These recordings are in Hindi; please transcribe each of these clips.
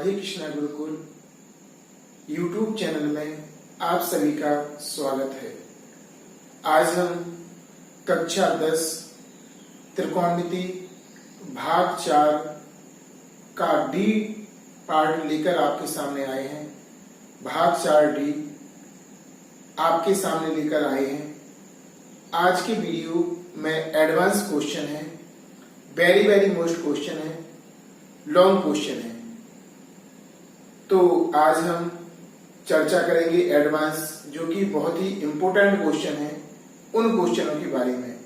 राधे कृष्णा गुरुकुल यूट्यूब चैनल में आप सभी का स्वागत है। आज हम कक्षा 10 त्रिकोणमिति भाग 4 का डी पार्ट लेकर आपके सामने आए हैं। भाग 4 डी आपके सामने लेकर आए हैं। आज के वीडियो में एडवांस क्वेश्चन है, वेरी वेरी मोस्ट क्वेश्चन है, लॉन्ग क्वेश्चन है। तो आज हम चर्चा करेंगे एडवांस, जो कि बहुत ही इंपॉर्टेंट क्वेश्चन है, उन क्वेश्चनों के बारे में।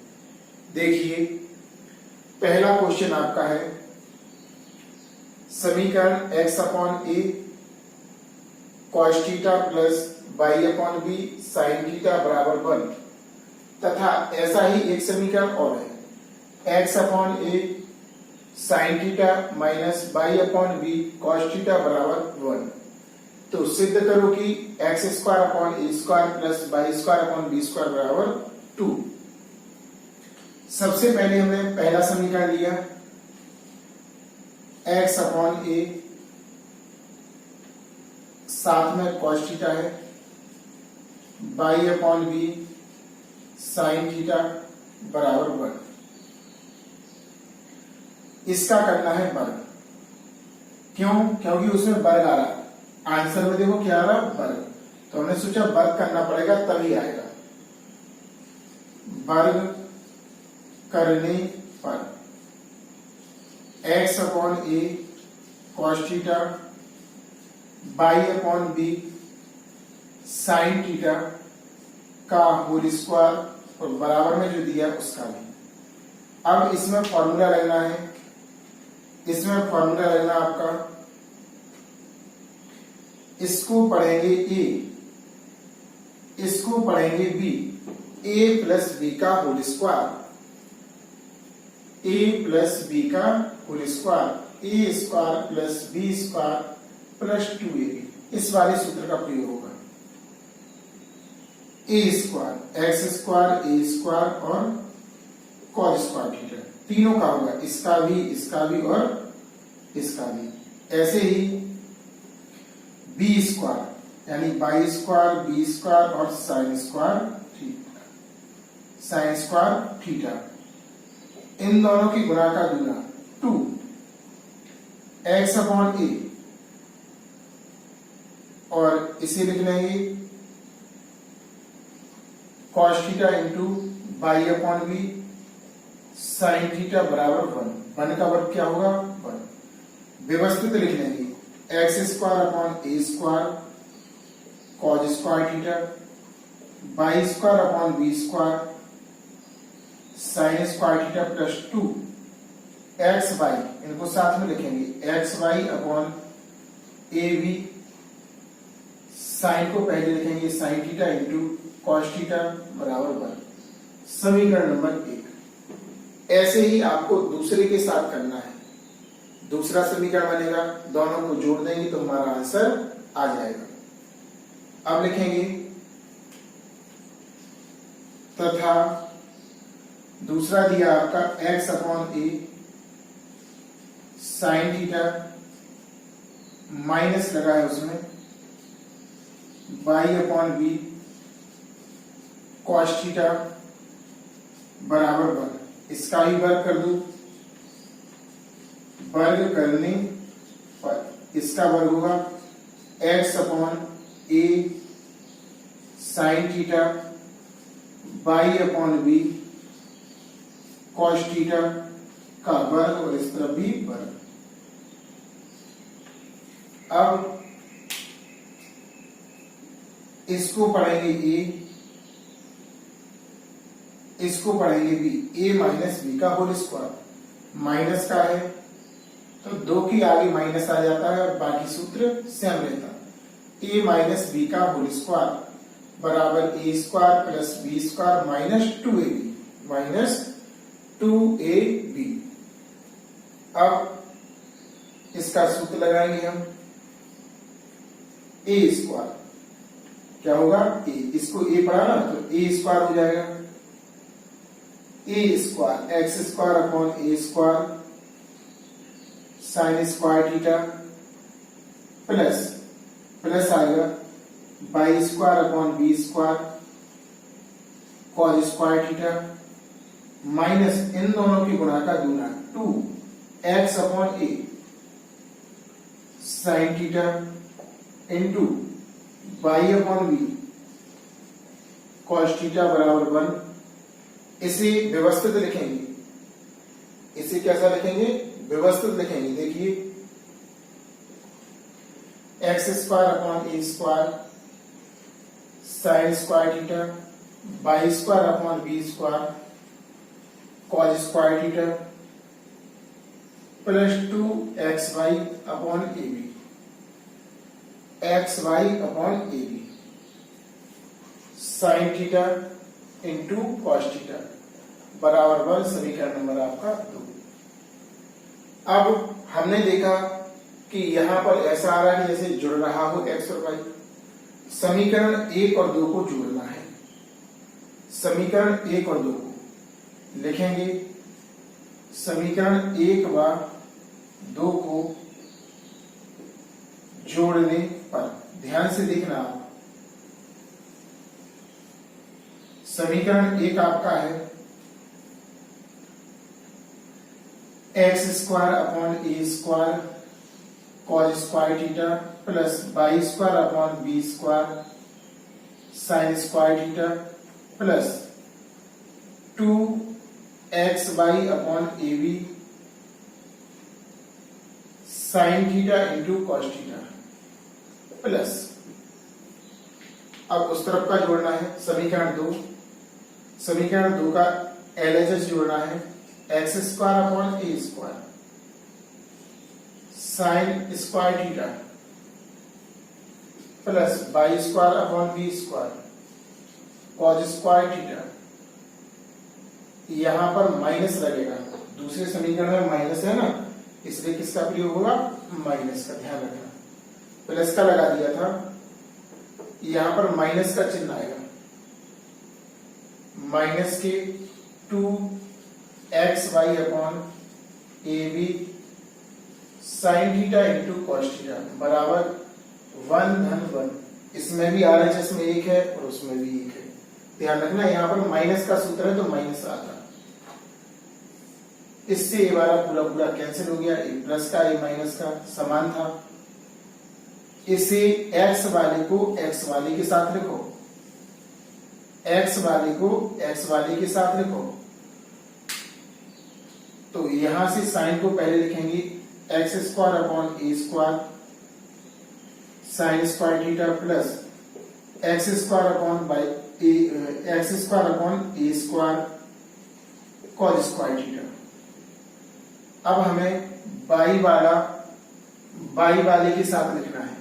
देखिए, पहला क्वेश्चन आपका है, समीकरण x/a cos theta plus y/b sin theta बराबर 1 तथा ऐसा ही एक समीकरण और है, x/a sin theta minus y/b cos theta बराबर 1। तो सिद्ध करो कि x² upon a² plus y² upon b² बराबर 2। सबसे पहले हमने पहला समीकरण लिया, x/a साथ में cos थीटा है, y/b sin थीटा बराबर 1। इसका करना है वर्ग। क्यों? क्योंकि उसमें वर्ग आ रहा, आंसर में देखो क्या आ रहा, वर्ग। तो हमने सोचा वर्ग करना पड़ेगा तभी आएगा। वर्ग करने पर x/a cos theta y/b sin theta का होल स्क्वायर और बराबर में जो दिया उसका भी। अब इसमें फॉर्मूला लगना है, इसमें फॉर्मूला लगना आपका, इसको पढ़ेंगे ए, इसको पढ़ेंगे बी, ए प्लस बी का whole square, A plus B का होल स्क्वायर, ए square plus B square plus 2ab। इस वाले सूत्र का प्रयोग होगा। A square x square A square और कॉस स्क्वायर थीटा, तीनों का होगा, इसका भी और इसका भी। ऐसे ही बी स्क्वायर यानी बाई स्क्वायर बी स्क्वायर और साइन स्क्वायर थीटा, इन दोनों की गुणा का दूना 2 x/a, और इसे लिख लेंगे cos theta into y/b sin theta बराबर 1 का वर्ग क्या होगा 1। व्यवस्थित लिख लेंगे x² upon a² cos square theta, y² upon b² sin square theta plus 2 xy, इनको साथ में लिखेंगे xy अपॉन ab, साइन को पहले लिखेंगे sin theta into cos theta बराबर 1। समीकरण नंबर 1। ऐसे ही आपको दूसरे के साथ करना है। दूसरा समीकरण बनेगा, दोनों को जोड़ देंगे तो हमारा आंसर आ जाएगा। अब लिखेंगे तथा दूसरा दिया आपका x/a sin थीटा माइनस लगा है उसमें y/b cos थीटा बराबर 1। इसका ही वर्ग कर दो, वर्ग करने पर इसका वर्ग होगा x/a sin theta y/b cos theta का वर्ग और इस तरफ भी वर्ग। अब इसको पढ़ेंगे a, इसको पढ़ेंगे b, a माइनस b का होल स्क्वायर। माइनस का है तो 2 की आगे माइनस आ जाता है और बाकी सूत्र सेम रहता है। a माइनस b का होल स्क्वायर बराबर a² plus b² minus 2ab। अब इसका सूत्र लगाएंगे हम, a² क्या होगा a, इसको a पढ़ा ना तो a² हो जाएगा, a² x² upon a² sine square theta plus plus आएगा y square upon B square cos square theta minus इन दोनों की गुणा का दूना 2x upon A sine theta into y upon B cos theta बराबर 1। इसे व्यवस्थित लिखेंगे, इसे कैसा लिखेंगे? व्यवस्थित लिखेंगे। देखिए x square upon A square sine square theta y square upon B square cos square theta plus 2xy upon a b xy upon a b sine theta into cos theta बराबर 1। समीकरण नंबर आपका 2। अब हमने देखा कि यहां पर ऐसा आ रहा है जैसे जुड़ रहा हो x और y। समीकरण 1 और 2 को जोड़ना है। समीकरण 1 और 2 को लिखेंगे। समीकरण 1 व 2 को जोड़ने पर ध्यान से देखना आप। समीकरण 1 आपका है x square upon A square cos square theta plus y square upon B square sine square theta plus 2xy upon a b sine theta into cos theta plus अब उस तरफ का जोड़ना है समीकरण 2। समीकरण 2 का LHS जोड़ना है एक्स स्क्वायर अपॉन ए square sine square theta plus y square upon B square cos square theta. यहां पर माइनस लगेगा, दूसरे समीकरण में माइनस है ना, इसलिए किसका प्रयोग होगा? माइनस का। ध्यान रखना, प्लस का लगा दिया था, यहां पर माइनस का चिन्ह आएगा। माइनस के 2xy upon a b sine theta into cos theta बराबर 1 धन 1। इसमें भी RHS में 1 है और उसमें भी 1 है। ध्यान रखना, यहां पर माइनस का सूत्र है तो माइनस आता। इससे ये वाला पूरा पूरा कैंसिल हो गया। ए प्लस का ए माइनस का समान था। इसे x वाले को x वाले के साथ लिखो, x वाले को x वाले के साथ लिखो। तो यहां से साइन को पहले लिखेंगे एक्स स्क्वायर अपॉन ए square sine square theta plus X square upon X square upon ए स्क्वायर कॉस स्क्वायर थीटा। अब हमें बाई वाले के साथ लिखना है।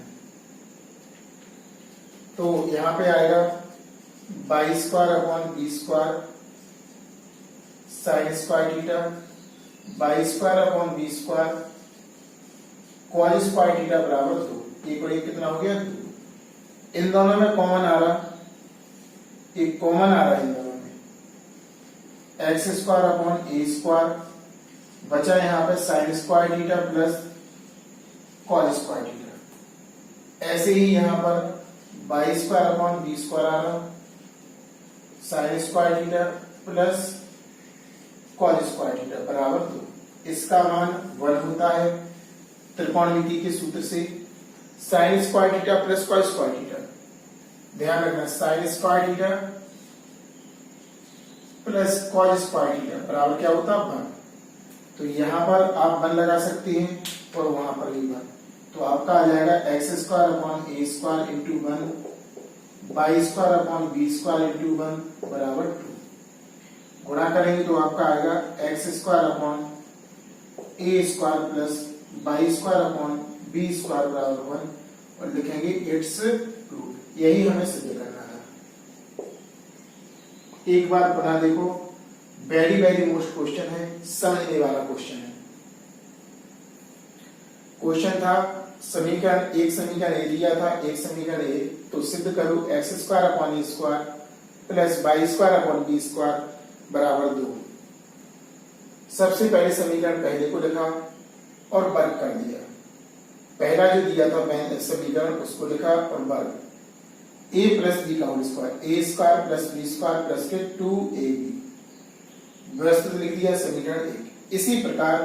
तो यहां पे आएगा y square upon B square sine square theta y square upon B square cos square theta बराबर 2। एक और एक कितना हो गया? 2। इन दोनों में कॉमन आ रहा, एक कॉमन आ रहा है इन दोनों में। एक्स स्क्वायर अपॉन ए स्क्वायर बचा यहां पे sine square theta plus cos square theta. ऐसे ही यहां पर y square upon B square आ रहा, sine square theta plus cos square theta बराबर 2। इसका मान 1 होता है त्रिकोणमिति के सूत्र से। Sign square theta plus cos square theta, ध्यान रखना, sign square theta plus cos square theta बराबर क्या होता है? 1। तो यहां पर आप 1 लगा सकते हैं और वहां पर भी 1। तो आपका आ जाएगा एक्स स्क्वायर अपॉन ए square into 1 y square upon B square into 1 बराबर 2। गुणा करेंगे तो आपका आएगा एक्स स्क्वायर अपॉन ए square plus y square upon B square बराबर 1 और लिखेंगे इट्स रूट। यही हमें सिद्ध करना है। एक बार पुनः देखो, वेरी वेरी मोस्ट क्वेश्चन है, समझने वाला क्वेश्चन है। क्वेश्चन था समीकरण एक समीकरण ए दिया था, एक समीकरण ए, तो सिद्ध करो एक्स स्क्वायर अपॉन ए square plus y square upon B square बराबर 2। सबसे पहले समीकरण पहले को लिखा और वर्ग कर दिया। पहला जो दिया था समीकरण उसको लिखा और वर्ग a प्लस बी का होल स्क्वायर, ए square plus B square plus के 2ab व्यवस्थित लिख दिया समीकरण 1। इसी प्रकार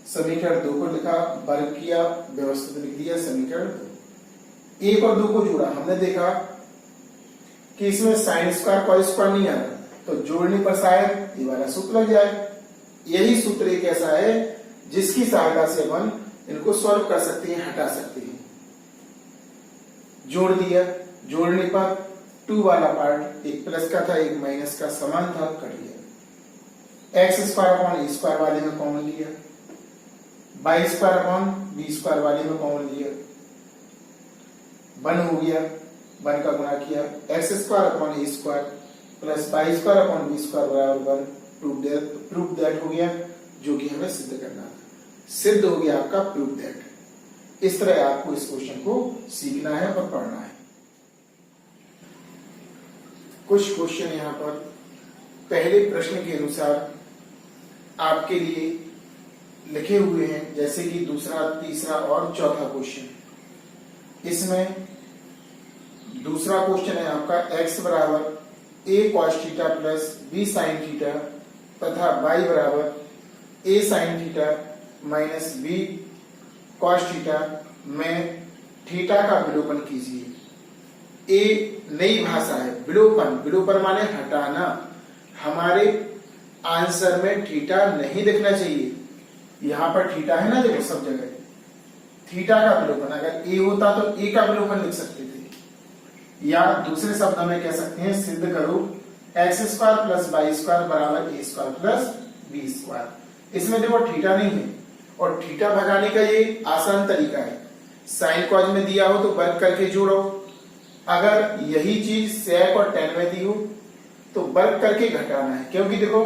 समीकरण 2 को लिखा, वर्ग किया, व्यवस्थित लिख दिया समीकरण 2। 1 और 2 को जोड़ा, हमने देखा कि इसमें साइन स्क्वायर कॉस स्क्वायर नहीं आ रहा, तो जोड़ने पर शायद ये वाला सूत्र लग जाए। यही सूत्र एक ऐसा है जिसकी सहायता से अपन इनको सॉल्व कर सकते हैं, हटा सकते हैं। जोड़ दिया, जोड़ने पर 2 वाला पार्ट एक प्लस का था एक माइनस का समान था, कट गया। एक्स स्क्वायर अपॉन ए स्क्वायर वाले में कॉमन लिया, y square upon B square वाले में कॉमन लिया, 1 हो गया, 1 का गुणा किया, एक्स स्क्वायर अपॉन ए square plus y square upon B square बराबर 1, प्रूफ दैट हो गया, जो कि हमें सिद्ध करना था। सिद्ध हो गया आपका प्रूफ दैट। इस तरह आपको इस क्वेश्चन को सीखना है और पढ़ना है। कुछ क्वेश्चन यहाँ पर पहले प्रश्न के अनुसार आपके लिए लिखे हुए हैं, जैसे कि दूसरा, तीसरा और चौथा क्वेश्चन। इसमें दूसरा क्वेश्चन है आपका x बराबर a cos theta plus b sin theta तथा y बराबर a sin theta minus b cos theta में थीटा का विलोपन कीजिए। ए नई भाषा है, विलोपन, विलोपन माने हटाना। हमारे आंसर में थीटा नहीं लिखना चाहिए, यहां पर थीटा है ना, देखो सब जगह थीटा का विलोपन। अगर ए होता तो ए का विलोपन लिख सकते थे, या दूसरे शब्दों में कह सकते हैं सिद्ध करो x square plus y square बराबर a square plus B square. इसमें देखो थीटा नहीं है, और थीटा भगाने का ये आसान तरीका है, साइन कॉज में दिया हो तो वर्ग करके जोड़ो, अगर यही चीज सेक और टेन में दी हो तो वर्ग करके घटाना है, क्योंकि देखो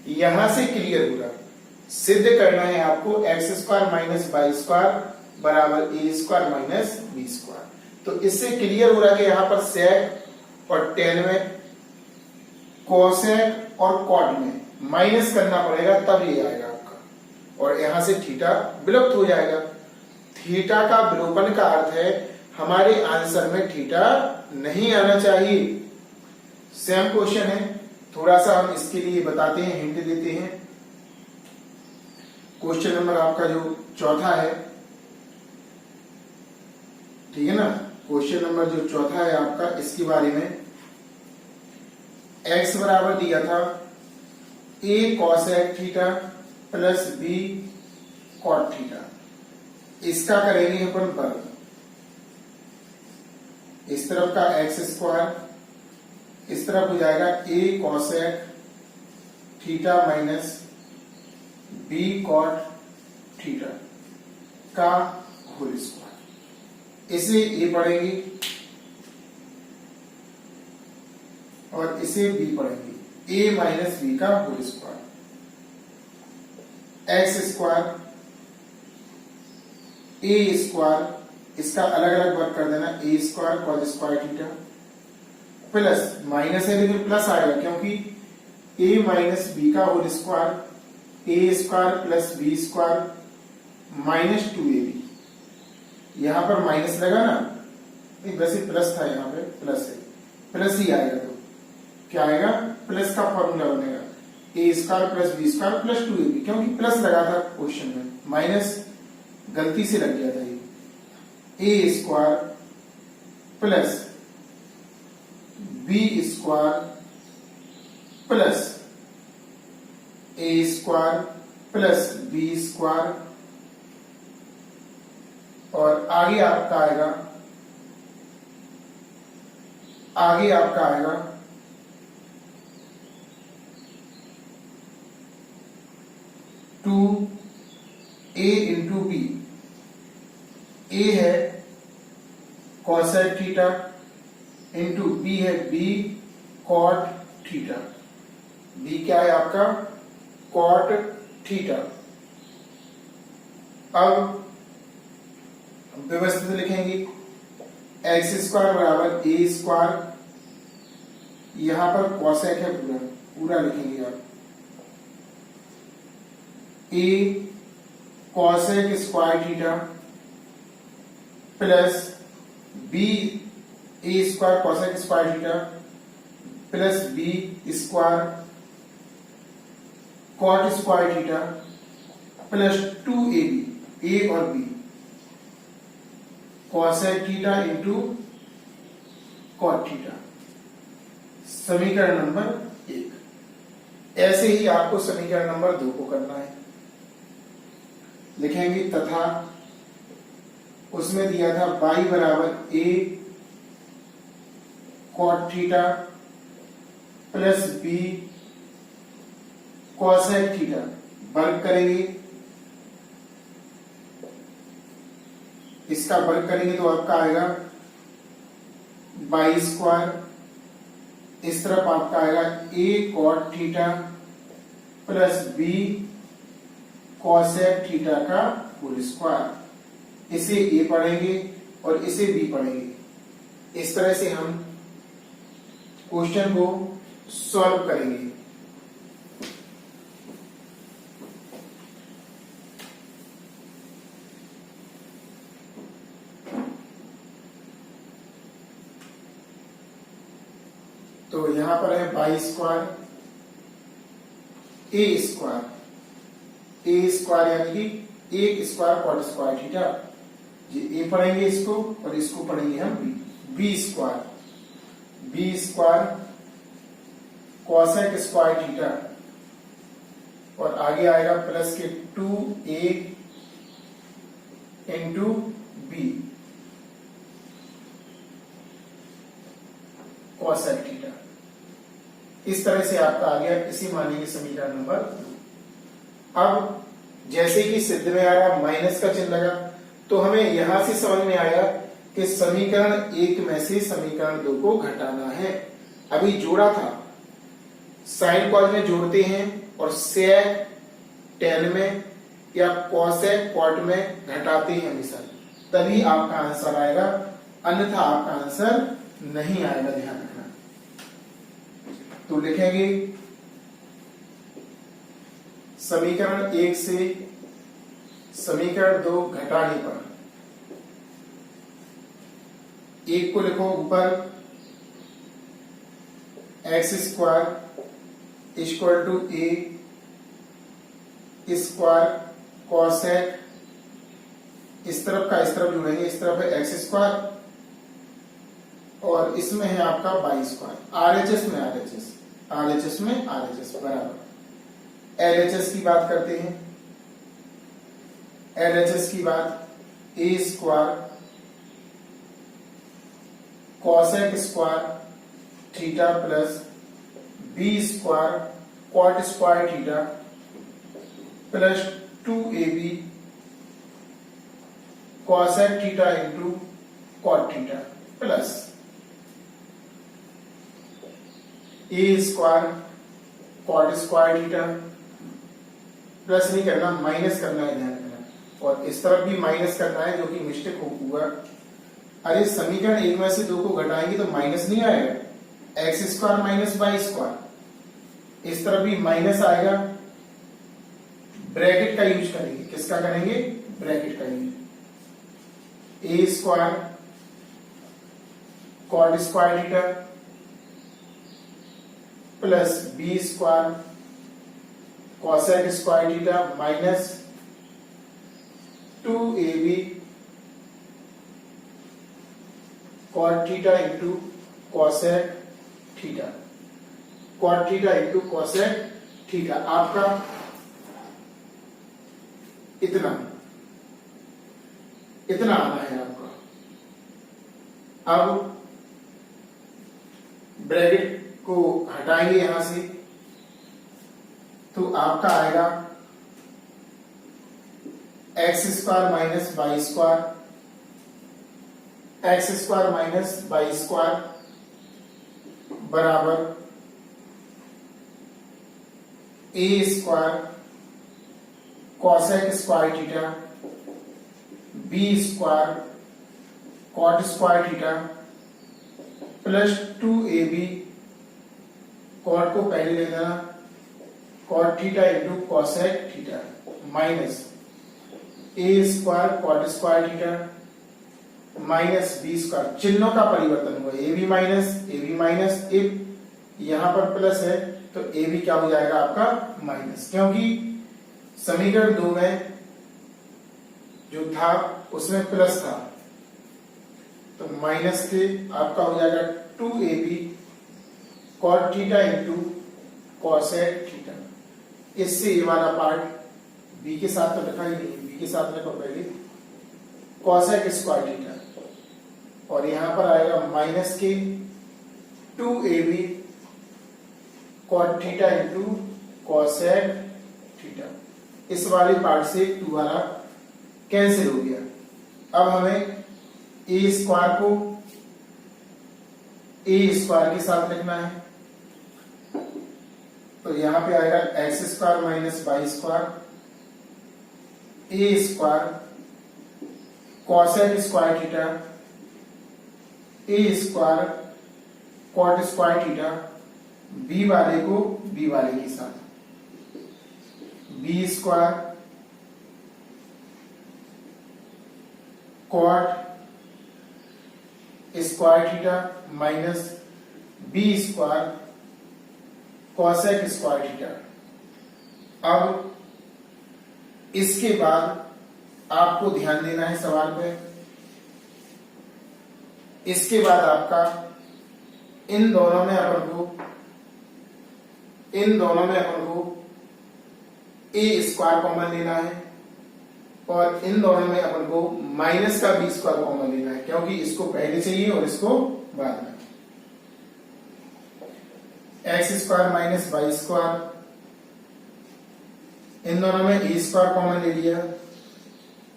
यहां से क्लियर हो रहा, सिद्ध करना है आपको x square minus y square बराबर a square minus b square. तो इससे क्लियर हो रहा है कि यहां पर सेक और टेन में, कोसेक और कॉट में माइनस करना पड़ेगा, तब ये आएगा आपका, और यहां से थीटा विलुप्त हो जाएगा। थीटा का विलोपन का अर्थ है हमारे आंसर में थीटा नहीं आना चाहिए। सेम क्वेश्चन है, थोड़ा सा हम इसके लिए बताते हैं, हिंट देते हैं। क्वेश्चन नंबर आपका जो चौथा है, ठीक है ना, क्वेश्चन नंबर जो चौथा है आपका, इसके बारे में x बराबर दिया था a cosec theta plus b cot theta. इसका करेंगे अपन वर्ग, इस तरफ का एक्स स्क्वायर इस तरफ हो जाएगा a cosec theta minus b cot theta का होल स्क्वायर। इसे a पढ़ेंगे और इसे b पढ़ेंगे, a माइनस b का whole square. X square a square, इसका अलग अलग वर्ग कर देना, a square cos square theta plus minus है लेकिन प्लस आएगा, क्योंकि a माइनस बी का होल स्क्वायर, ए square plus B square minus 2ab। यहां पर माइनस लगा ना, नहीं वैसे प्लस था, यहां पे प्लस है, प्लस ही आएगा, तो क्या आएगा, प्लस का फॉर्मूला बनेगा a square plus B square plus 2ab, क्योंकि प्लस लगा था क्वेश्चन में, माइनस गलती से लग गया था। ये a square plus B square plus a square plus B square, और आगे आपका आएगा 2a इंटू बी। ए है cosec थीटा इंटू बी है बी cot थीटा। बी क्या है आपका, cot थीटा। अब व्यवस्थित लिखेंगे, एक्स स्क्वायर बराबर ए स्क्वायर, यहां पर cosec है, पूरा लिखेंगे आप, a cosec square theta plus b a square cosec square theta plus B square cot square theta plus 2ab a और b cosec theta into cot theta, समीकरण नंबर 1। ऐसे ही आपको समीकरण नंबर 2 को करना है। लिखेंगे तथा उसमें दिया था y बराबर a cot theta plus b cosec theta, वर्ग करेंगे, इसका वर्ग करेंगे तो आपका आएगा y स्क्वायर, इस तरफ आपका आएगा a cot theta plus b cosec theta का होल स्क्वायर। इसे a पढ़ेंगे और इसे b पढ़ेंगे। इस तरह से हम क्वेश्चन को सॉल्व करेंगे। तो यहां पर है बाई स्क्वायर ए स्क्वायर यानी कि एक स्क्वायर कॉट स्क्वायर थीटा, ये ए पढ़ेंगे इसको और इसको पढ़ेंगे हम b square cosec square theta और आगे आएगा प्लस के 2a into B cosec theta. इस तरह से आपका आ गया, इसी मानेंगे समीकरण नंबर 2। अब जैसे कि सिद्ध में आ रहा माइनस का चिन्ह लगा, तो हमें यहां से समझ में आया कि समीकरण 1 में से समीकरण 2 को घटाना है। अभी जोड़ा था, साइन कॉस में जोड़ते हैं और सेक टेन में या कोसेक कॉट में घटाते हैं हमेशा, तभी आपका आंसर आएगा, अन्यथा आपका आंसर नहीं आएगा, ध्यान रखना। तो लिखेंगे समीकरण 1 से समीकरण 2 घटाने पर, एक को लिखो ऊपर x square equal to a square cosec, इस तरफ का इस तरफ जोड़ेंगे, इस तरफ है एक्स स्क्वायर और इसमें है आपका वाई स्क्वायर, आरएचएस में आरएचएस बराबर एलएचएस की बात करते हैं। एलएचएस की बात a square cosec square theta plus B square cot square theta plus 2ab cosec theta into cot theta plus a square cot square theta, plus नहीं करना, माइनस करना है, ध्यान रखना। और इस तरफ भी माइनस करना है, जो कि मिस्टेक हुआ। अरे समीकरण 1 में से 2 को घटाएंगे तो माइनस नहीं आएगा, x square minus y square, इस तरफ भी माइनस आएगा। ब्रैकेट का यूज करेंगे, किसका करेंगे, ब्रैकेट का use. A square cot square theta plus B square cosec square theta minus 2ab cot theta into cosec theta, cot theta into cosec theta. आपका इतना आना है आपका। अब ब्रैकेट को हटाएंगे यहां से, तो आपका आएगा x square minus y square, x square minus y square बराबर a square cosec square theta b square cot square theta plus 2ab, cot को पहले ले लेना, cot theta into cosec theta minus a square cot square theta minus b square, चिन्हों का परिवर्तन हुआ, ए बी माइनस, इफ यहां पर प्लस है तो ए बी क्या हो जाएगा आपका माइनस, क्योंकि समीकरण 2 में जो था उसमें प्लस था, तो माइनस से आपका हो जाएगा 2ab cot theta into cosec theta. इससे ये वाला पार्ट बी के साथ तो लिखा ही नहीं, बी के साथ लिखो पहले कॉसेक स्क्वायर थीटा, और यहां पर आएगा माइनस के 2ab cot theta into cosec theta. इस वाले पार्ट से 2 वाला कैंसिल हो गया। अब हमें ए स्क्वायर को ए स्क्वायर के साथ लिखना है, तो यहां पे आएगा x square minus y square, A square cosec square theta, a square cot square theta, b वाले को बी वाले के साथ, b square cot square theta minus b square cosec square theta. अब इसके बाद आपको ध्यान देना है सवाल पे, इसके बाद आपका इन दोनों में अपन को ए स्क्वायर कॉमन लेना है, और इन दोनों में अपन को माइनस का बी स्क्वायर कॉमन लेना है, क्योंकि इसको पहले चाहिए और इसको बाद में। X square minus y square, इन दोनों में ए स्क्वायर कॉमन ले लिया,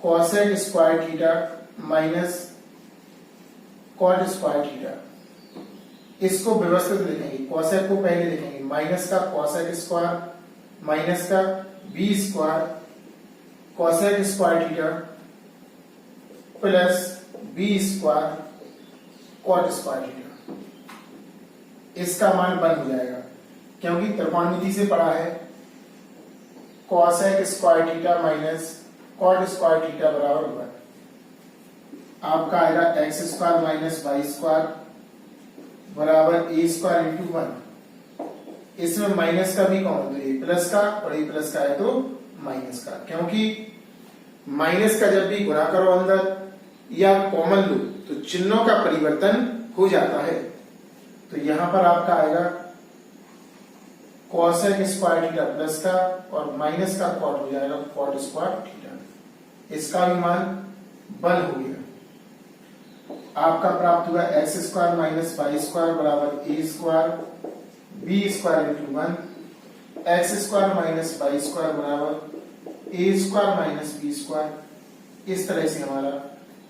cosec square theta minus cot square theta. इसको व्यवस्थित लिखेंगे, कॉसेक को पहले लिखेंगे, माइनस का कॉसेक स्क्वायर माइनस का b square cosec square theta plus B square cot square theta. इसका मान 1 हो जाएगा, क्योंकि त्रिकोणमिति से पढ़ा है cosec square theta minus cot square theta बराबर 1। आपका आएगा x square minus y square बराबर ए स्क्वायर इंटू 1। इसमें माइनस का भी कॉमन, तो ए प्लस का और ए प्लस का है तो माइनस का, क्योंकि माइनस का जब भी गुणा करो अंदर या कॉमन लो तो चिन्हों का परिवर्तन हो जाता है। तो यहां पर आपका आएगा कॉसेक स्क्वायर थीटा प्लस का और माइनस का कॉट हो जाएगा कॉट स्क्वायर थीटा। इसका भी मान 1 हो गया। आपका प्राप्त हुआ x square minus y square बराबर a square B square into 1, x square minus y square बराबर a square minus b square. इस तरह से हमारा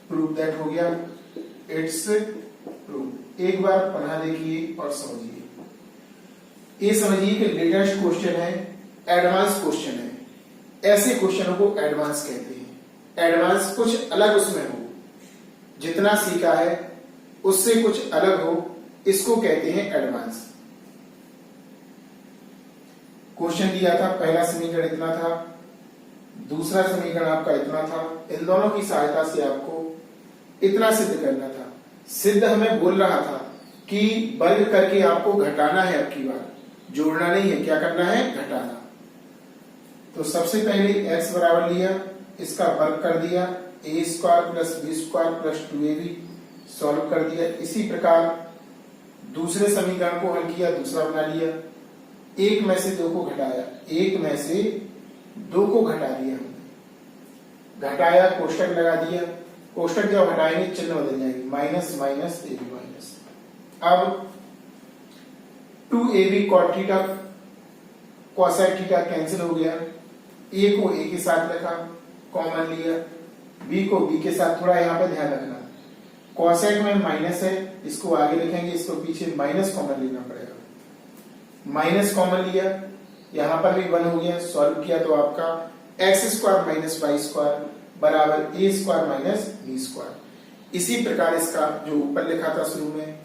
प्रूफ दैट हो गया, इट्स प्रूफ। एक बार पुनः देखिए और समझिए। ये समझिए कि लेटेस्ट क्वेश्चन है, एडवांस क्वेश्चन है। ऐसे क्वेश्चनों को एडवांस कहते हैं। एडवांस कुछ अलग उसमें हो, जितना सीखा है उससे कुछ अलग हो, इसको कहते हैं एडवांस। क्वेश्चन दिया था, पहला समीकरण इतना था, दूसरा समीकरण आपका इतना था। इन दोनों की सहायता से आपको इतना सिद्ध करना था। सिद्ध हमें बोल रहा था कि वर्ग करके आपको घटाना है, अब की बार जोड़ना नहीं है, क्या करना है, घटाना। तो सबसे पहले x बराबर लिया, इसका वर्ग कर दिया, a square plus B square plus 2ab solve कर दिया। इसी प्रकार दूसरे समीकरण को हल किया, दूसरा बना लिया, एक में से दो को घटाया, एक में से दो को घटा दिया हमने, घटाया, कोष्टक लगा दिया। कोष्टक जब हटाएंगे चिन्ह बदल जाएगी, minus minus a b minus. अब 2ab cot theta cosec theta cancel हो गया, ए को ए के साथ रखा, कॉमन लिया, बी को बी के साथ, थोड़ा यहाँ पे ध्यान रखना, cosec में माइनस है, इसको आगे लिखेंगे, इसको पीछे माइनस कॉमन लेना पड़ेगा। माइनस कॉमन लिया, यहां पर भी 1 हो गया, सॉल्व किया तो आपका x square minus y square बराबर a square minus b square. इसी प्रकार इसका जो ऊपर लिखा था शुरू में,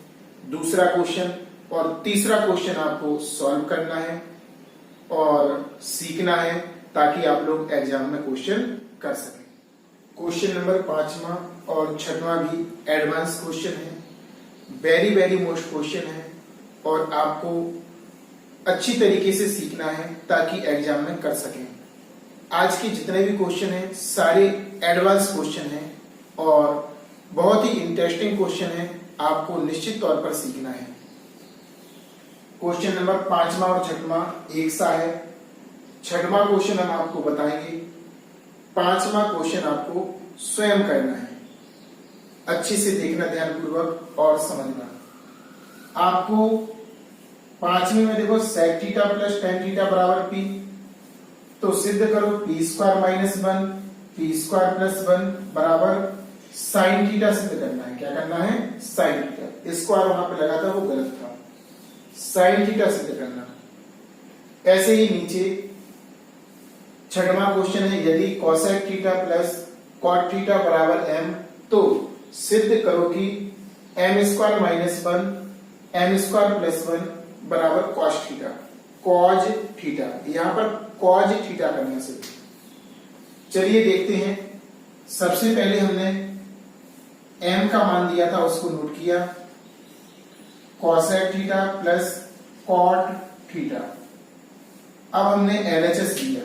दूसरा क्वेश्चन और तीसरा क्वेश्चन आपको सॉल्व करना है और सीखना है, ताकि आप लोग एग्जाम में क्वेश्चन कर सकें। क्वेश्चन नंबर 5वां, और छठवां भी एडवांस क्वेश्चन है, वेरी वेरी मोस्ट क्वेश्चन है और आपको अच्छी तरीके से सीखना है ताकि एग्जाम में कर सकें। आज के जितने भी क्वेश्चन हैं सारे एडवांस क्वेश्चन हैं और बहुत ही इंटरेस्टिंग क्वेश्चन है, आपको निश्चित तौर पर सीखना है। क्वेश्चन नंबर 5वां और 6वां एक सा है। 6वां क्वेश्चन हम आपको बताएंगे, 5वां क्वेश्चन आपको स्वयं करना है। अच्छे से देखना ध्यानपूर्वक और समझना। आपको 5वीं में देखो sec theta plus tan theta बराबर p, तो सिद्ध करो p square minus 1 p square plus 1 बराबर sin थीटा सिद्ध करना है। क्या करना है? sin theta. स्क्वायर वहां पे लगा था वो गलत था, sin थीटा सिद्ध करना। ऐसे ही नीचे 6वां क्वेश्चन है, यदि cosec theta plus cot theta बराबर m, तो सिद्ध करो कि m square minus 1 m square plus 1 बराबर cos थीटा। cos थीटा, यहां पर cos थीटा करना सिद्ध। चलिए देखते हैं। सबसे पहले हमने m का मान दिया था उसको नोट किया, cosec theta plus cot theta. अब हमने LHS लिया,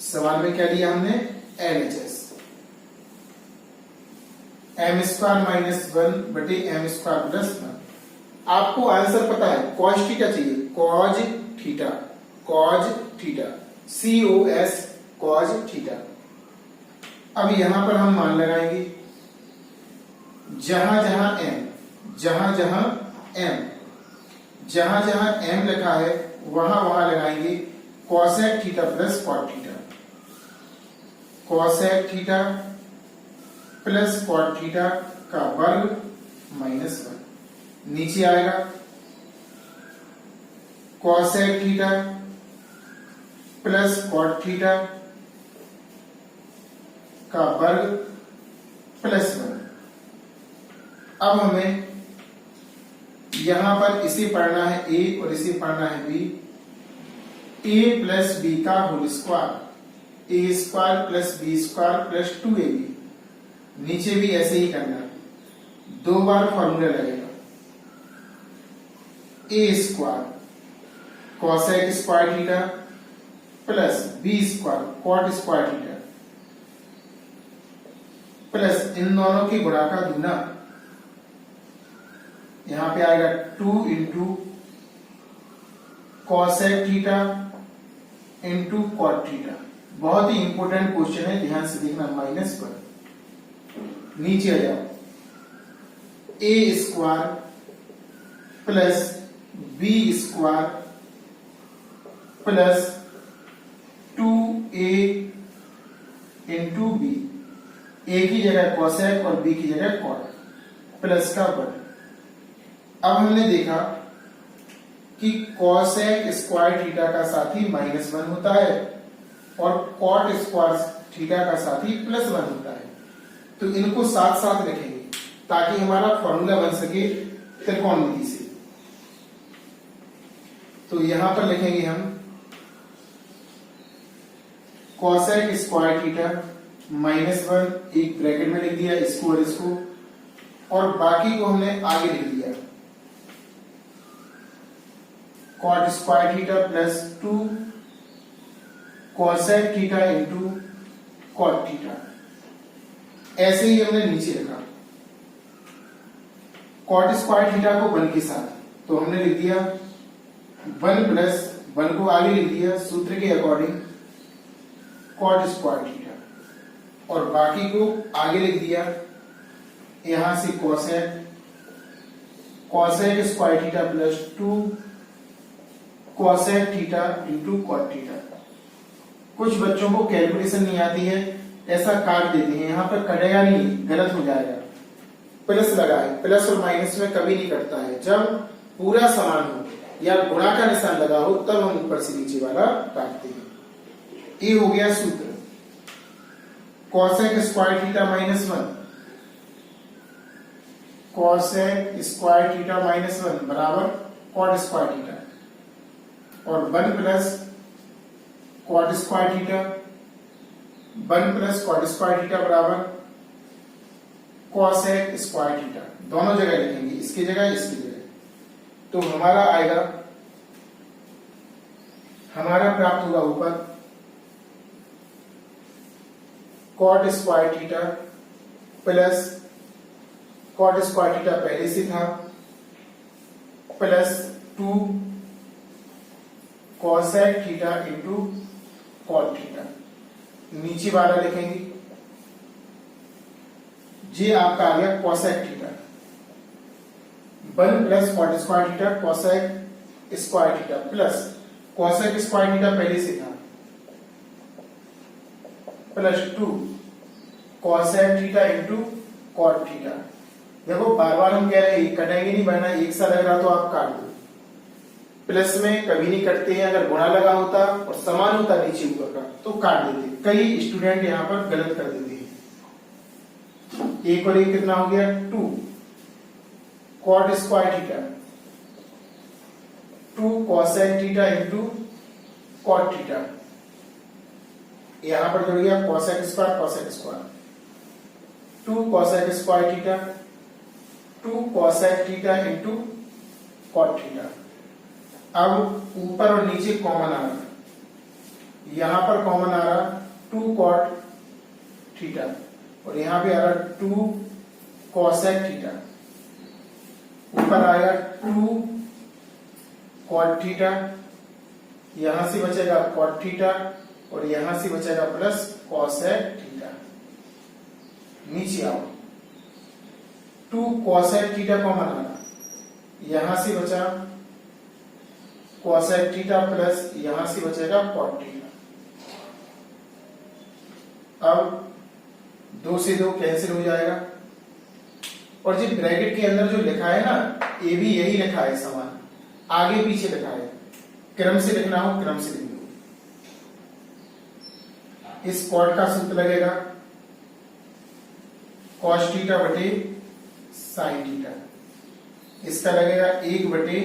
सवाल में क्या लिया हमने? LHS, m स्क्वायर माइनस 1 बटे m स्क्वायर प्लस 1। आपको आंसर पता है, cos थीटा चाहिए, cos theta, cos theta, COS cos theta. अब यहां पर हम मान लगाएंगे, जहां जहां m लिखा है वहां वहां लगाएंगे cosec theta plus cot theta. cosec theta plus cot theta का वर्ग माइनस 1, नीचे आएगा cosec theta plus cot theta का वर्ग प्लस 1। अब हमें यहां पर इसे पढ़ना है a और इसे पढ़ना है b। a प्लस b का whole square, a square plus b square plus 2ab। नीचे भी ऐसे ही करना है, 2 बार फॉर्मूला लगेगा। a square cosec square theta plus b square cot square theta plus इन दोनों की गुणा का दूना, यहां पे आएगा 2 into cosec theta into cot theta. बहुत ही इंपॉर्टेंट क्वेश्चन है, ध्यान से देखना। माइनस पर नीचे आ जाओ, a square plus b square plus 2a into b, a की जगह cosec और b की जगह cot, प्लस का वर्ग। अब हमने देखा कि cosec स्क्वायर थीटा का साथी माइनस 1 होता है और cot स्क्वायर थीटा का साथी प्लस 1 होता है, तो इनको साथ साथ रखेंगे ताकि हमारा फॉर्मूला बन सके त्रिकोणमिति से। तो यहां पर लिखेंगे हम cosec स्क्वायर थीटा माइनस 1, एक ब्रैकेट में लिख दिया इसको और इसको, और बाकी को हमने आगे लिख दिया cot square theta plus 2 cosec theta into cot theta. ऐसे ही हमने नीचे लिखा cot स्क्वायर थीटा को 1 के साथ, तो हमने लिख दिया 1 प्लस 1 को आगे लिख दिया सूत्र के अकॉर्डिंग cot स्क्वायर थीटा, और बाकी को आगे लिख दिया यहां से cosec square theta plus 2 cosec theta into cot theta. कुछ बच्चों को कैलकुलेशन नहीं आती है, ऐसा काट देते हैं, यहां पर कटेगा नहीं, गलत हो जाएगा। प्लस लगाए, प्लस और माइनस में कभी नहीं कटता है, जब पूरा समान हो या गुणा का निशान लगा हो तब हम ऊपर से नीचे वाला काटते हैं। ये हो गया सूत्र, cosec square theta minus 1, cosec square theta minus 1 बराबर cot स्क्वायर थीटा, और 1 plus cot square theta, 1 plus cot square theta बराबर कॉसेक स्क्वायर थीटा, दोनों जगह लिखेंगे, इसकी जगह इसकी जगह। तो हमारा आएगा, हमारा प्राप्त होगा ऊपर cot square theta plus cot square theta पहले से था plus 2 cosec theta into cot theta. नीचे वाला लिखेंगे, जी आपका आ गया cosec theta 1 plus cot square theta cosec square theta plus cosec square theta पहले से था plus 2 cosec theta into cot theta. देखो बार बार हम कह रहे हैं कटेंगे नहीं, वरना एक सा लग रहा तो आप काट दो। प्लस में कभी नहीं कटते हैं, अगर गुणा लगा होता और समान होता नीचे ऊपर का तो काट देते। कई स्टूडेंट यहाँ पर गलत कर देते हैं। एक और एक कितना हो गया 2 cot square theta 2 cosec theta into cot theta. यहां पर जुड़ गया cosec square 2 cosec square theta 2 cosec theta into cot theta. अब ऊपर और नीचे कॉमन आ रहा, यहां पर कॉमन आ रहा 2 कॉट थीटा और यहां पे आ रहा 2 कॉसेक थीटा। ऊपर आएगा 2 कॉट थीटा, यहां से बचेगा कॉट थीटा और यहां से बचेगा प्लस कॉसेक थीटा। नीचे आओ 2 कॉसेक थीटा कॉमन आ रहा, यहां से बचा कॉसेक थीटा प्लस यहां से बचेगा कॉट थीटा। अब 2 से 2 कैंसिल हो जाएगा और जो ब्रैकेट के अंदर जो लिखा है ना, ये भी यही लिखा है समान, आगे पीछे लिखा है। क्रम से लिखना हो क्रम से लिख दो। इस कॉट का सूत्र लगेगा कॉस थीटा बटे साइन थीटा, इसका लगेगा 1 बटे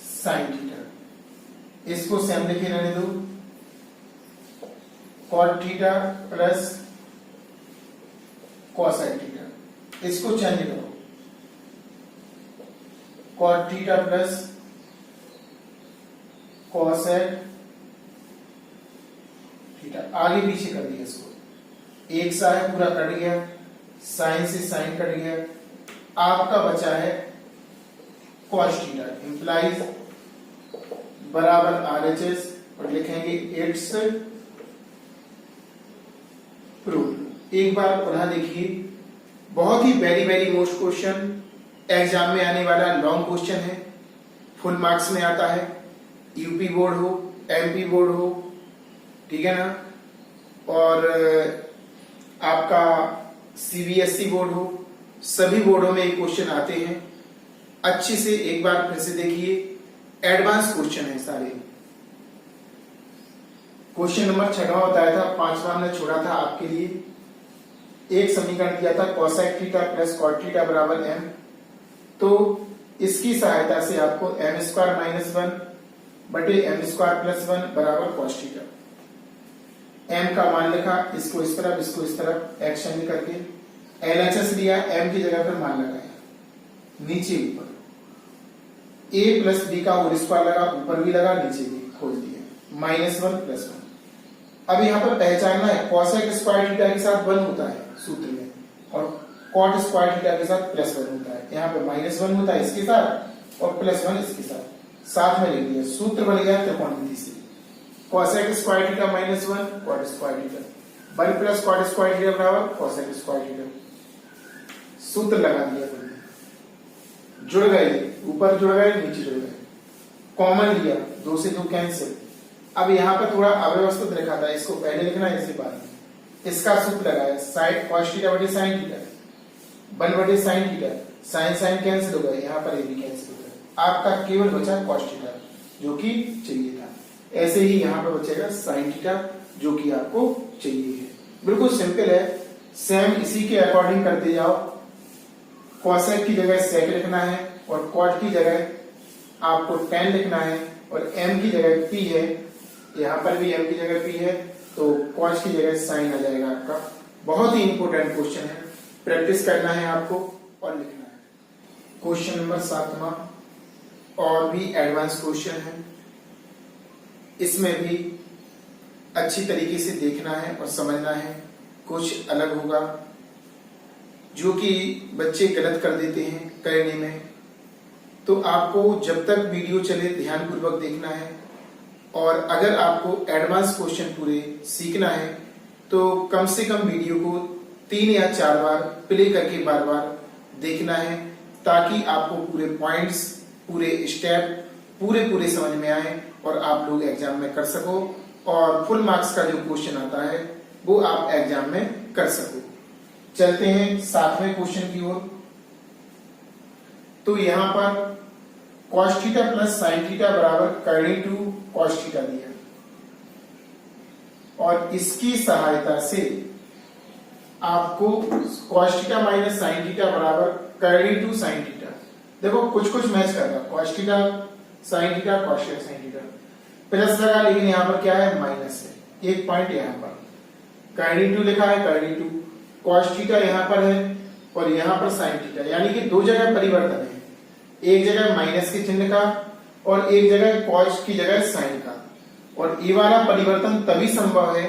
साइन थीटा। इसको सेम लिखे रहने दो, cot theta plus cosine theta. इसको चेंज करो, cot theta plus cosec theta. आगे पीछे कर दिया इसको, एक सा है पूरा कट गया, साइन से साइन कट गया। आपका बचा है कॉस थीटा इंप्लाइज बराबर RHS और लिखेंगे इट्स प्रूफ। एक बार पुनः देखिए, बहुत ही वेरी मोस्ट क्वेश्चन, एग्जाम में आने वाला लॉन्ग क्वेश्चन है, फुल मार्क्स में आता है। यूपी बोर्ड हो, MP बोर्ड हो, ठीक है ना, और आपका CBSE बोर्ड हो, सभी बोर्डों में ये क्वेश्चन आते हैं। अच्छे से एक बार फिर से देखिए, एडवांस क्वेश्चन है सारे। क्वेश्चन नंबर 6वां बताया था, 5वां हमने छोड़ा था आपके लिए। एक समीकरण दिया था cosec theta plus cot theta बराबर m, तो इसकी सहायता से आपको m स्क्वायर माइनस 1 बटे m स्क्वायर प्लस 1 बराबर कॉस थीटा। m का मान लिखा, इसको इस तरफ इसको इस तरफ एक्शन करके LHS लिया, m की जगह पर मान लगाया, नीचे ऊपर a प्लस b का होल स्क्वायर लगा, ऊपर भी लगा नीचे भी खोल दिया, -1 प्लस 1। अब यहाँ पर पहचानना है कॉसेक स्क्वायर थीटा के साथ 1 होता है सूत्र में और कॉट स्क्वायर थीटा के साथ +1 होता है। यहाँ पे -1 होता है इसके साथ और +1 इसके साथ में लिख दिया। सूत्र बन गया त्रिकोणमिति से, cosec square theta -1 cot square theta 1 plus cot square theta बराबर कॉसेक स्क्वायर थीटा। सूत्र लगा दिया, जुड़ गए, ऊपर जुड़ गए नीचे जुड़ गए, कॉमन लिया, 2 से 2 कैंसिल। अब यहाँ पर थोड़ा अव्यवस्थित लिखा था, इसको पहले लिखना है इसी बाद में। इसका सूत्र लगाया साइन कॉस थीटा बटे साइन थीटा 1 बटे sine theta, sine sine cancel हो गए, यहाँ पर ये भी कैंसिल हो गया। आपका केवल बचा कॉस थीटा जो कि चाहिए था। ऐसे ही यहाँ पर बचेगा साइन थीटा जो कि आपको चाहिए है। बिल्कुल सिंपल है, सेम इसी के अकॉर्डिंग करते जाओ। कॉसेक की जगह सेक लिखना है और कॉट की जगह आपको tan लिखना है और m की जगह p है, यहाँ पर भी m की जगह p है, तो कॉस की जगह साइन आ जाएगा आपका। बहुत ही इंपोर्टेंट क्वेश्चन है, प्रैक्टिस करना है आपको और लिखना है। क्वेश्चन नंबर 7वां और भी एडवांस क्वेश्चन है, इसमें भी अच्छी तरीके से देखना है और समझना है। कुछ अलग होगा जो कि बच्चे गलत कर देते हैं करने में, तो आपको जब तक वीडियो चले ध्यानपूर्वक देखना है। और अगर आपको एडवांस क्वेश्चन पूरे सीखना है तो कम से कम वीडियो को 3 या 4 बार प्ले करके बार बार देखना है, ताकि आपको पूरे पॉइंट्स, पूरे स्टेप पूरे समझ में आए और आप लोग एग्जाम में कर सको और फुल मार्क्स का जो क्वेश्चन आता है वो आप एग्जाम में कर सको। चलते हैं 7वें क्वेश्चन की ओर। तो यहां पर cos theta plus sine theta बराबर कर्णी टू cos थीटा दिया और इसकी सहायता से आपको cos theta minus sine theta बराबर कर्णी टू साइन थीटा। देखो कुछ मैच कर रहा है, cos theta sine theta cos theta sine theta plus लगा, लेकिन यहाँ पर क्या है माइनस है। एक पॉइंट यहाँ पर कर्णी टू लिखा है, कर्णी टू cos थीटा यहाँ पर है और यहाँ पर साइन थीटा, यानी कि 2 जगह परिवर्तन है। एक जगह माइनस के चिन्ह का और एक जगह cos की जगह साइन का। और ये वाला परिवर्तन तभी संभव है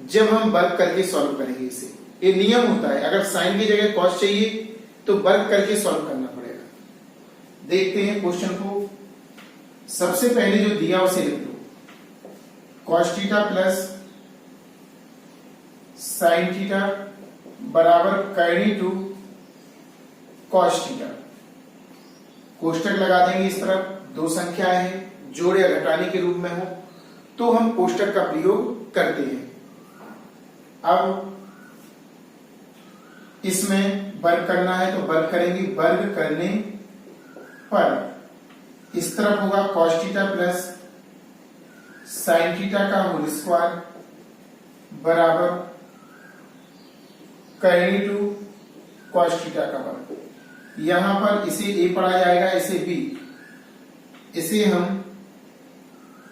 जब हम वर्क करके सॉल्व करेंगे इसे। ये नियम होता है, अगर साइन की जगह cos चाहिए तो वर्क करके सॉल्व करना पड़ेगा। देखते हैं क्वेश्चन को। सबसे पहले जो दिया उसे लिख लो, cos theta plus sine theta बराबर कर्णी टू cos थीटा। कोष्टक लगा देंगे इस तरफ, 2 संख्याएं हैं, जोड़ या घटाने के रूप में हो तो हम कोष्टक का प्रयोग करते हैं। अब इसमें वर्ग करना है तो वर्ग करेंगे, वर्ग करने पर इस तरफ होगा cos theta plus sine theta का होल स्क्वायर बराबर कर्णी टू cos थीटा का वर्ग। यहां पर इसे a पढ़ा जाएगा, इसे b, इसे हम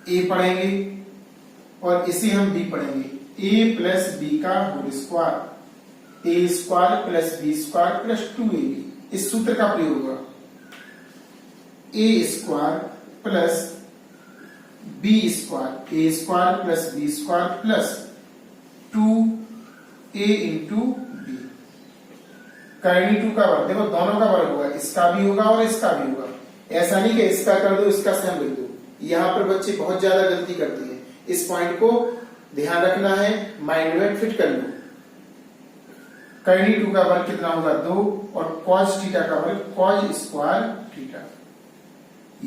a पढ़ेंगे और इसे हम b पढ़ेंगे। a प्लस b का whole square, a square plus b square plus 2ab। इस सूत्र का प्रयोग होगा, a square plus b square, a square plus b square plus 2a into b। कर्णी टू का वर्ग, देखो दोनों का वर्ग होगा, इसका भी होगा और इसका भी होगा। ऐसा नहीं कि इसका कर दो इसका सेम लिख दो, यहाँ पर बच्चे बहुत ज्यादा गलती करते हैं। इस पॉइंट को ध्यान रखना है, माइंड में फिट कर लो। कर्णी टू का वर्ग कितना होगा 2 और cos थीटा का वर्ग cos स्क्वायर थीटा।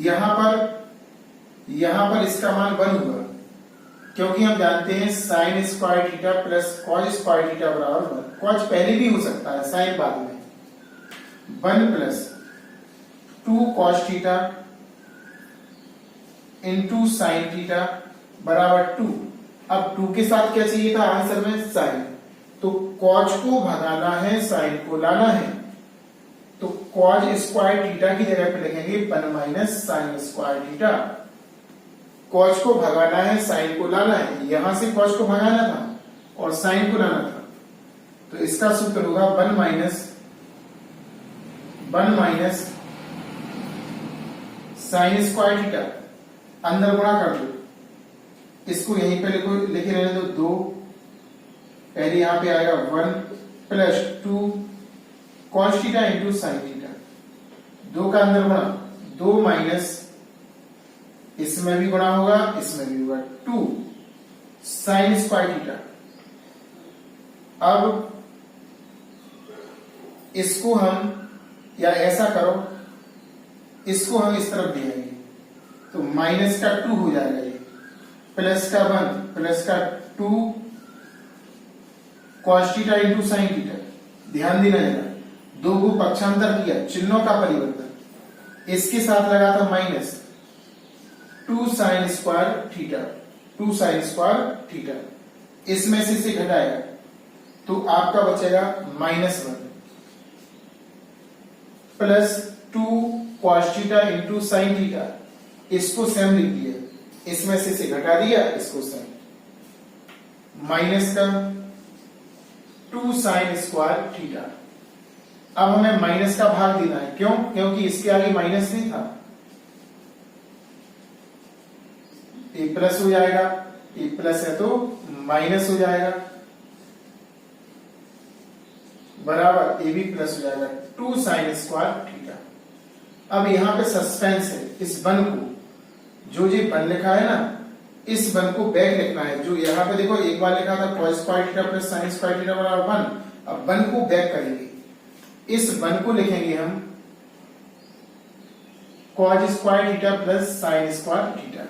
यहां पर इसका मान 1 होगा, क्योंकि हम जानते हैं sign square theta plus cos square theta बराबर 1। cos पहले भी हो सकता है, साइन बाद में। 1 plus 2 cos theta into sine theta बराबर 2। अब 2 के साथ क्या चाहिए था आंसर में, साइन, तो cos को भगाना है, साइन को लाना है, तो cos स्क्वायर थीटा की जगह पे लिखेंगे 1 minus sign square theta. cos को भगाना है, साइन को लाना है, यहां से cos को भगाना था और साइन को लाना था, तो इसका सूत्र होगा 1 माइनस साइन स्क्वायर थीटा। अंदर गुणा कर दो, इसको यहीं पे लिखे रहने दो 2, पहले यहां पे आएगा 1 plus 2 cos theta into sine theta. 2 का अंदर गुणा, 2 माइनस, इसमें भी गुणा होगा इसमें भी होगा 2 साइन स्क्वायर थीटा। अब इसको हम, या ऐसा करो, इसको हम इस तरफ ले आएंगे तो माइनस का 2 हो जाएगा, ये प्लस का 1 प्लस का 2 cos theta into sine theta. ध्यान देना जरा, 2 को पक्षांतर किया, चिन्हों का परिवर्तन, इसके साथ लगा था minus 2 sine square theta, 2 sine square theta. इसमें से इसे घटाएगा तो आपका बचेगा -1 plus 2 cos theta into sine theta. इसको सेम लिख दिया, इसमें से इसे घटा दिया, इसको सेम, माइनस का 2 साइन स्क्वायर थीटा। अब हमें माइनस का भाग देना है, क्यों? क्योंकि इसके आगे माइनस नहीं था। ए प्लस हो जाएगा, ए प्लस है तो माइनस हो जाएगा, बराबर ए बी प्लस हो जाएगा 2 साइन स्क्वायर थीटा। अब यहाँ पे सस्पेंस है, इस वन को, जो ये वन लिखा है ना, इस वन को बैक लिखना है। जो यहाँ पे देखो एक बार लिखा था cos square theta plus sign square theta बराबर 1, अब वन को बैक करेंगे, इस वन को लिखेंगे हम cos square theta plus sign square theta,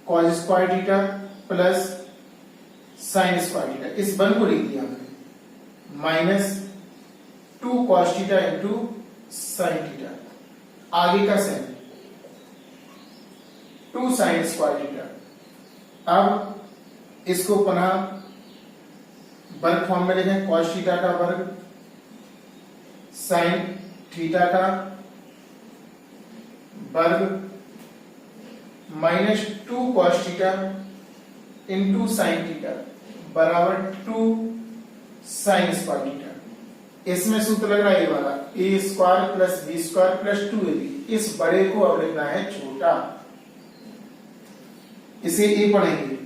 cos square theta plus sign square theta, इस वन को लिख दिया हमने, minus 2 cos theta into sine theta, आगे का साइन 2 साइन स्क्वायर थीटा। अब इसको पुनः वर्ग फॉर्म में लिखें, cos थीटा का वर्ग साइन थीटा का वर्ग minus 2 cos theta into sine theta बराबर 2 साइन स्क्वायर थीटा। इसमें सूत्र लग रहा है ये वाला, a square plus B square plus 2ab। इस बड़े को अब लिखना है छोटा, इसे ए पढ़ेंगे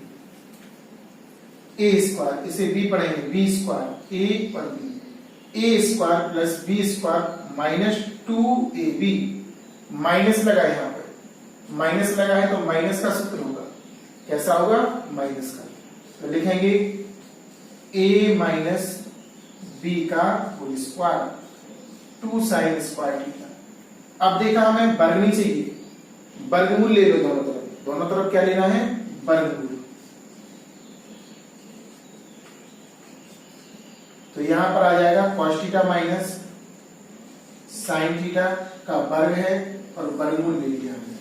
ए स्क्वायर, इसे बी पढ़ेंगे बी स्क्वायर, ए और b, a square plus B square minus 2ab। Minus लगा है, यहाँ पर माइनस लगा है तो माइनस का सूत्र होगा, कैसा होगा? माइनस का। तो लिखेंगे ए माइनस बी का whole square 2 sine square theta. अब देखा हमें वर्ग नहीं चाहिए, वर्गमूल ले लो दोनों तरफ, दोनों तरफ क्या लेना है? वर्गमूल। तो यहां पर आ जाएगा cos theta minus sine theta का वर्ग है और वर्गमूल ले लिया हमने,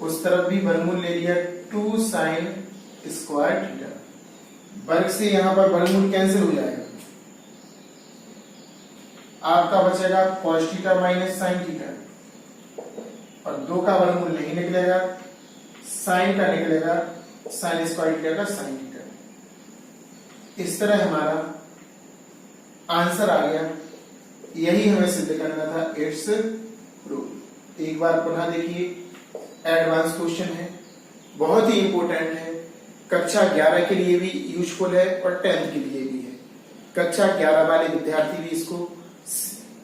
उस तरफ भी वर्गमूल ले लिया 2 साइन स्क्वायर थीटा। वर्ग से यहां पर वर्गमूल कैंसिल हो जाएगा, आपका बचेगा cos theta minus sine theta, और 2 का वर्गमूल नहीं निकलेगा, साइन का निकलेगा साइन स्क्वायर थीटा का साइन थीटा। इस तरह हमारा आंसर आ गया। यही हमें सिद्ध करना था, इट्स प्रूफ। एक बार पुनः देखिए, एडवांस क्वेश्चन है, बहुत ही इंपॉर्टेंट है, कक्षा 11 के लिए भी यूजफुल है और 10th के लिए भी है। कक्षा 11 वाले विद्यार्थी भी इसको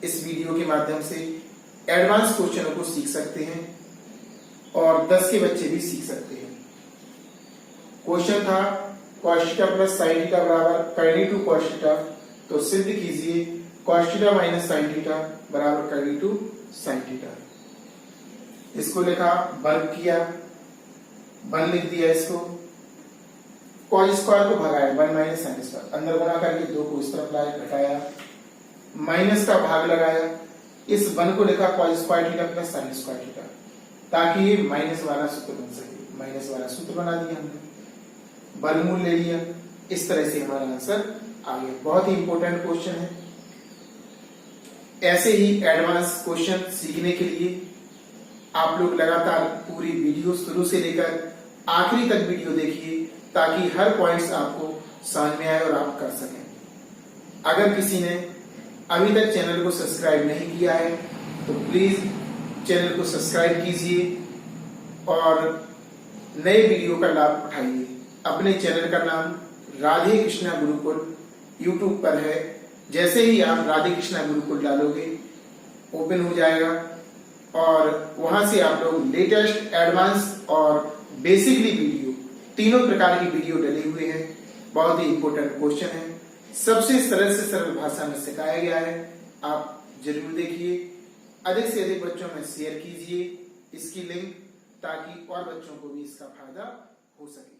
इस वीडियो के माध्यम से एडवांस क्वेश्चनों को सीख सकते हैं और 10 के बच्चे भी सीख सकते हैं। क्वेश्चन था cos theta plus sine theta बराबर कर्नी टू cos थीटा, तो सिद्ध कीजिए cos theta minus sine theta बराबर कर्नी टू साइन थीटा। इसको लिखा, वर्ग किया, 1 लिख दिया, इसको cos स्क्वायर को भगाया 1 माइनस साइन स्क्वायर, अंदर गुणा करके 2 को इस तरफ लाया, घटाया, माइनस का भाग लगाया, इस 1 को लिखा cos square theta plus sign square theta, ताकि ये माइनस वाला सूत्र बन सके। माइनस वाला सूत्र बना दिया हमने, वर्गमूल ले लिया। इस तरह से हमारा आंसर आ गया। बहुत ही इंपॉर्टेंट क्वेश्चन है। ऐसे ही एडवांस क्वेश्चन सीखने के लिए आप लोग लगातार पूरी वीडियो शुरू से लेकर आखिरी तक वीडियो देखिए, ताकि हर पॉइंट्स आपको समझ में आए और आप कर सकें। अगर किसी ने अभी तक चैनल को सब्सक्राइब नहीं किया है तो प्लीज चैनल को सब्सक्राइब कीजिए और नए वीडियो का लाभ उठाइए। अपने चैनल का नाम राधे कृष्णा गुरुकुल यूट्यूब पर है। जैसे ही आप राधे कृष्णा गुरुकुल डालोगे ओपन हो जाएगा और वहां से आप लोग लेटेस्ट, एडवांस और बेसिकली वीडियो, तीनों प्रकार की वीडियो डले हुए हैं। बहुत ही इंपॉर्टेंट क्वेश्चन है, सबसे सरल से सरल भाषा में सिखाया गया है। आप जरूर देखिए, अधिक से अधिक बच्चों में शेयर कीजिए इसकी लिंक, ताकि और बच्चों को भी इसका फायदा हो सके।